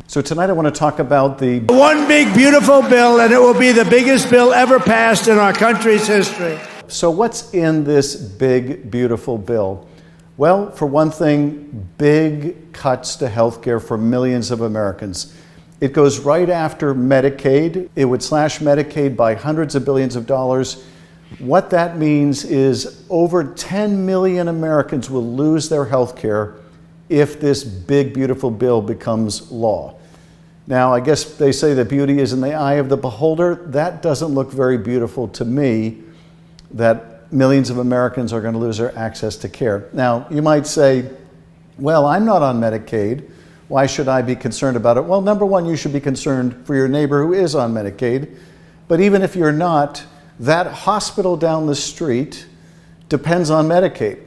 So tonight I want to talk about the one big, beautiful bill, and it will be the biggest bill ever passed in our country's history. So what's in this big, beautiful bill? Well, for one thing, big cuts to health care for millions of Americans. It goes right after Medicaid. It would slash Medicaid by hundreds of billions of dollars. What that means is over 10 million Americans will lose their health care if this big, beautiful bill becomes law. Now, I guess they say that beauty is in the eye of the beholder. That doesn't look very beautiful to me, that millions of Americans are going to lose their access to care. Now, you might say, well, I'm not on Medicaid. Why should I be concerned about it? Well, number one, you should be concerned for your neighbor who is on Medicaid. But even if you're not, that hospital down the street depends on Medicaid.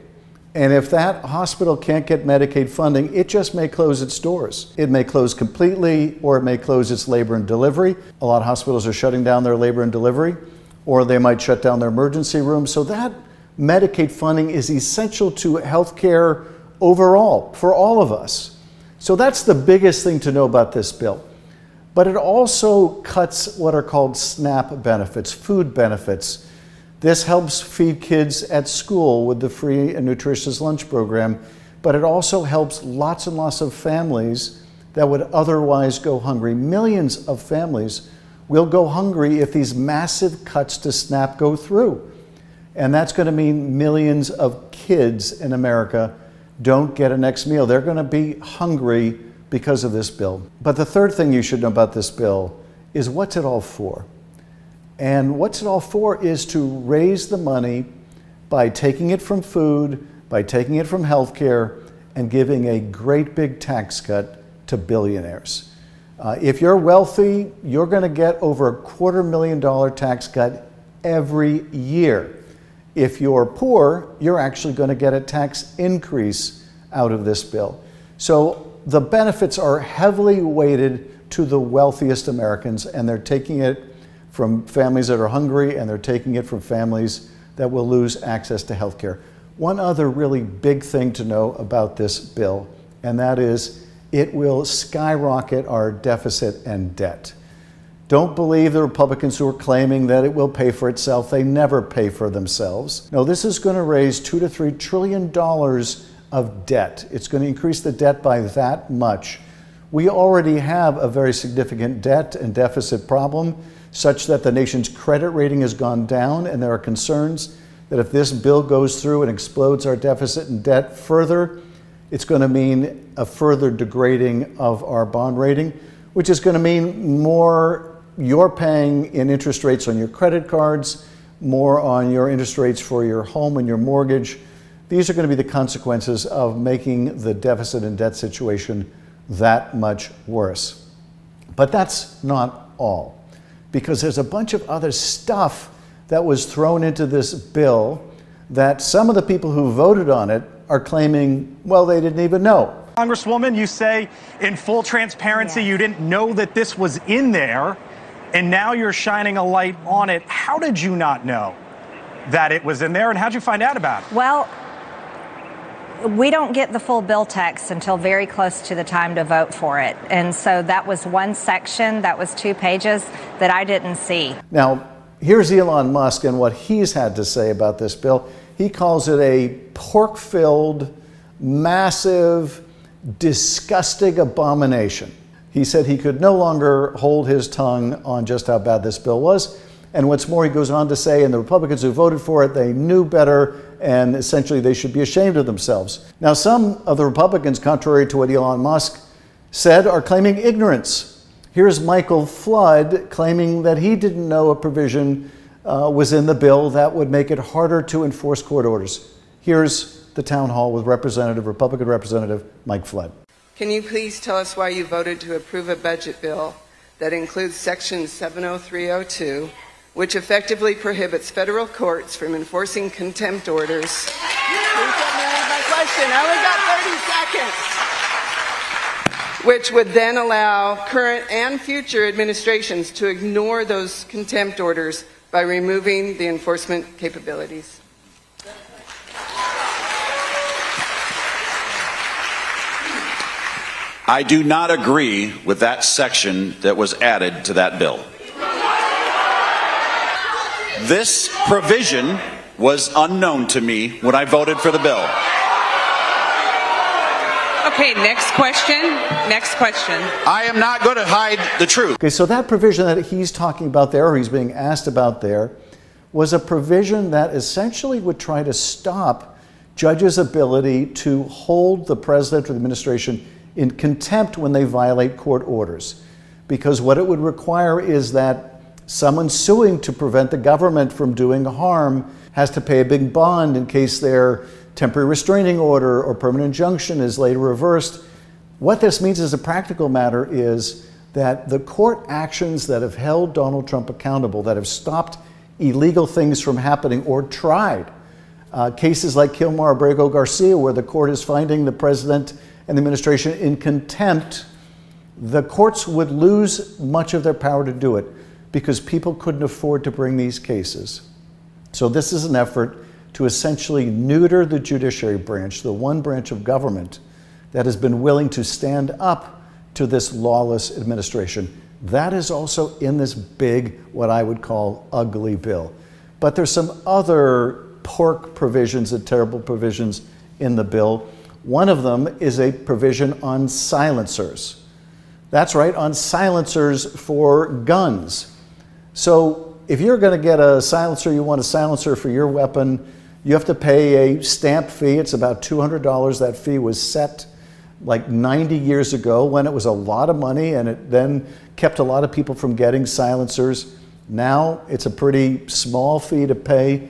And if that hospital can't get Medicaid funding, it just may close its doors. It may close completely, or it may close its labor and delivery. A lot of hospitals are shutting down their labor and delivery, or they might shut down their emergency rooms. So that Medicaid funding is essential to healthcare overall, for all of us. So that's the biggest thing to know about this bill. But it also cuts what are called SNAP benefits, food benefits. This helps feed kids at school with the free and nutritious lunch program, but it also helps lots and lots of families that would otherwise go hungry. Millions of families will go hungry if these massive cuts to SNAP go through. And that's going to mean millions of kids in America don't get a next meal. They're going to be hungry because of this bill. But the third thing you should know about this bill is what's it all for? And what's it all for is to raise the money by taking it from food, by taking it from healthcare, and giving a great big tax cut to billionaires. If you're wealthy, you're going to get over $250,000 tax cut every year. If you're poor, you're actually going to get a tax increase out of this bill. So the benefits are heavily weighted to the wealthiest Americans, and they're taking it from families that are hungry, and they're taking it from families that will lose access to health care. One other really big thing to know about this bill, and that is it will skyrocket our deficit and debt. Don't believe the Republicans who are claiming that it will pay for itself. They never pay for themselves. No, this is going to raise $2 to $3 trillion of debt. It's going to increase the debt by that much. We already have a very significant debt and deficit problem, such that the nation's credit rating has gone down, and there are concerns that if this bill goes through and explodes our deficit and debt further, it's going to mean a further degrading of our bond rating, which is going to mean more you're paying in interest rates on your credit cards, more on your interest rates for your home and your mortgage. These are going to be the consequences of making the deficit and debt situation that much worse. But that's not all, because there's a bunch of other stuff that was thrown into this bill that some of the people who voted on it are claiming, well, they didn't even know. Congresswoman, you say in full transparency you didn't know that this was in there, and now you're shining a light on it. How did you not know that it was in there, and how'd you find out about it? Well, we don't get the full bill text until very close to the time to vote for it. And so that was one section, that was 2 pages that I didn't see. Now, here's Elon Musk and what he's had to say about this bill. He calls it a pork-filled, massive, disgusting abomination. He said he could no longer hold his tongue on just how bad this bill was. And what's more, he goes on to say, and the Republicans who voted for it, they knew better, and essentially they should be ashamed of themselves. Now, some of the Republicans, contrary to what Elon Musk said, are claiming ignorance. Here's Michael Flood claiming that he didn't know a provision was in the bill that would make it harder to enforce court orders. Here's the town hall with Republican Representative Mike Flood. Can you please tell us why you voted to approve a budget bill that includes Section 70302, which effectively prohibits federal courts from enforcing contempt orders? Please let me ask my question. I only got 30 seconds. Which would then allow current and future administrations to ignore those contempt orders by removing the enforcement capabilities. I do not agree with that section that was added to that bill. This provision was unknown to me when I voted for the bill. Okay, next question. Next question. I am not going to hide the truth. Okay, so that provision that he's talking about there, or he's being asked about there, was a provision that essentially would try to stop judges' ability to hold the president or the administration in contempt when they violate court orders. Because what it would require is that someone suing to prevent the government from doing harm has to pay a big bond in case their temporary restraining order or permanent injunction is later reversed. What this means as a practical matter is that the court actions that have held Donald Trump accountable, that have stopped illegal things from happening or tried, cases like Kilmar Abrego Garcia, where the court is finding the president and the administration in contempt, the courts would lose much of their power to do it because people couldn't afford to bring these cases. So this is an effort to essentially neuter the judiciary branch, the one branch of government that has been willing to stand up to this lawless administration. That is also in this big, what I would call, ugly bill. But there's some other pork provisions and terrible provisions in the bill. One of them is a provision on silencers. That's right, on silencers for guns. So if you're going to get a silencer, you want a silencer for your weapon, you have to pay a stamp fee. It's about $200. That fee was set like 90 years ago when it was a lot of money, and it then kept a lot of people from getting silencers. Now it's a pretty small fee to pay,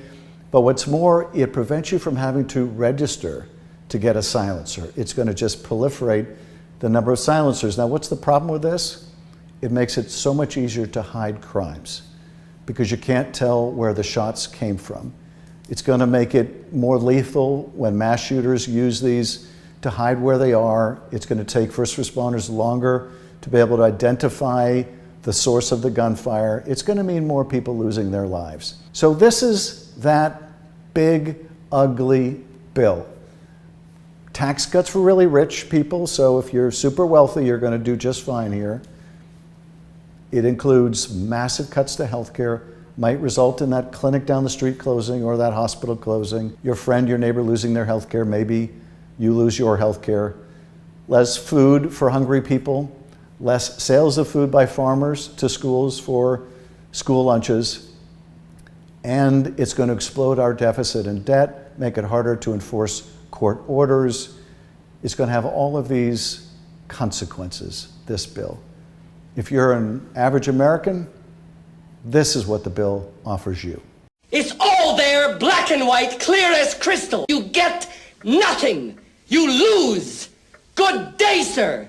but what's more, it prevents you from having to register to get a silencer. It's going to just proliferate the number of silencers. Now, what's the problem with this? It makes it so much easier to hide crimes because you can't tell where the shots came from. It's going to make it more lethal when mass shooters use these to hide where they are. It's going to take first responders longer to be able to identify the source of the gunfire. It's going to mean more people losing their lives. So this is that big, ugly bill. Tax cuts for really rich people, so if you're super wealthy, you're going to do just fine here. It includes massive cuts to healthcare, might result in that clinic down the street closing or that hospital closing, your friend, your neighbor losing their health care, maybe you lose your health care. Less food for hungry people, less sales of food by farmers to schools for school lunches, and it's going to explode our deficit and debt, make it harder to enforce court orders. It's going to have all of these consequences, this bill. If you're an average American, this is what the bill offers you. It's all there, black and white, clear as crystal. You get nothing. You lose. Good day, sir.